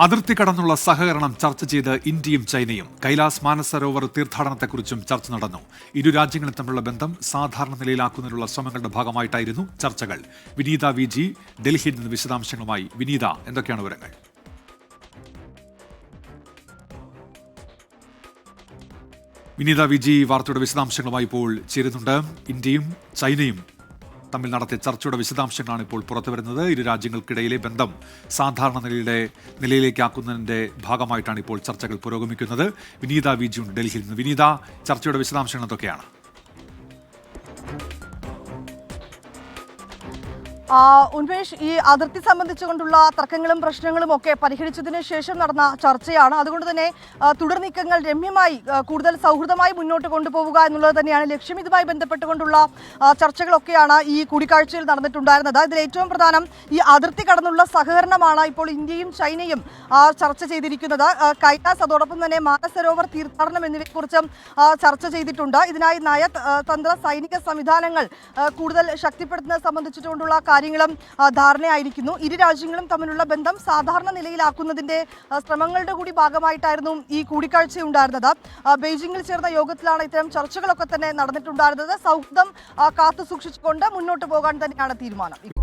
അതിർത്തി കടന്നുള്ള സഹകരണം ചർച്ച ചെയ്ത് ഇന്ത്യയും ചൈനയും. കൈലാസ് മാനസരോവർ തീർത്ഥാടനത്തെക്കുറിച്ചും ചർച്ച നടന്നു. ഇരു രാജ്യങ്ങളും തമ്മിലുള്ള ബന്ധം സാധാരണ നിലയിലാക്കുന്നതിനുള്ള ശ്രമങ്ങളുടെ ഭാഗമായിട്ടായിരുന്നു ചർച്ചകൾ. വിനീത വി ജി ഡൽഹിയിൽ നിന്ന് വിശദാംശങ്ങളുമായി. വിനീത, എന്തൊക്കെയാണ് വിവരങ്ങൾ? വിനീത വി ജി വാർത്തയുടെ വിശദാംശങ്ങളുമായി ഇപ്പോൾ ചേരുന്നുണ്ട്. ഇന്ത്യയും ചൈനയും തമ്മിൽ നടത്തിയ ചർച്ചയുടെ വിശദാംശങ്ങളാണ് ഇപ്പോൾ പുറത്തുവരുന്നത്. ഇരു രാജ്യങ്ങൾക്കിടയിലെ ബന്ധം സാധാരണ നിലയിലേക്കാക്കുന്നതിന്റെ ഭാഗമായിട്ടാണ് ഇപ്പോൾ ചർച്ചകൾ പുരോഗമിക്കുന്നത്. വിനീത വി ജി ഉണ്ട് ഡൽഹിയിൽ നിന്ന്. വിനീത, ചർച്ചയുടെ വിശദാംശങ്ങൾ എന്തൊക്കെയാണ്? ഉന്മേഷ്, ഈ അതിർത്തി സംബന്ധിച്ചുകൊണ്ടുള്ള തർക്കങ്ങളും പ്രശ്നങ്ങളും ഒക്കെ പരിഹരിച്ചതിന് ശേഷം നടന്ന ചർച്ചയാണ്. അതുകൊണ്ട് തന്നെ തുടർ നീക്കങ്ങൾ രമ്യമായി കൂടുതൽ സൗഹൃദമായി മുന്നോട്ട് കൊണ്ടുപോവുക എന്നുള്ളത് തന്നെയാണ് ലക്ഷ്യം. ഇതുമായി ബന്ധപ്പെട്ടുകൊണ്ടുള്ള ചർച്ചകളൊക്കെയാണ് ഈ കൂടിക്കാഴ്ചയിൽ നടന്നിട്ടുണ്ടായിരുന്നത്. ഇതിൽ ഏറ്റവും പ്രധാനം ഈ അതിർത്തി കടന്നുള്ള സഹകരണമാണ്. ഇപ്പോൾ ഇന്ത്യയും ചൈനയും ചർച്ച ചെയ്തിരിക്കുന്നത്. കൈലാസ്, അതോടൊപ്പം തന്നെ മാനസരോവർ തീർത്ഥാടനം എന്നിവയെക്കുറിച്ചും ചർച്ച ചെയ്തിട്ടുണ്ട്. ഇതിനായി നയതന്ത്ര സൈനിക സംവിധാനങ്ങൾ കൂടുതൽ ശക്തിപ്പെടുത്തുന്നത് സംബന്ധിച്ചിട്ടുകൊണ്ടുള്ള കാര്യങ്ങളും ധാരണയായിരിക്കുന്നു. ഇരു രാജ്യങ്ങളും തമ്മിലുള്ള ബന്ധം സാധാരണ നിലയിലാക്കുന്നതിന്റെ ശ്രമങ്ങളുടെ കൂടി ഭാഗമായിട്ടായിരുന്നു ഈ കൂടിക്കാഴ്ച ഉണ്ടായിരുന്നത്. ബെയ്ജിംഗിൽ ചേർന്ന യോഗത്തിലാണ് ഇത്തരം ചർച്ചകളൊക്കെ തന്നെ നടന്നിട്ടുണ്ടായിരുന്നത്. സൗഹൃദം കാത്തു സൂക്ഷിച്ചുകൊണ്ട് മുന്നോട്ട് പോകാൻ തന്നെയാണ് തീരുമാനം.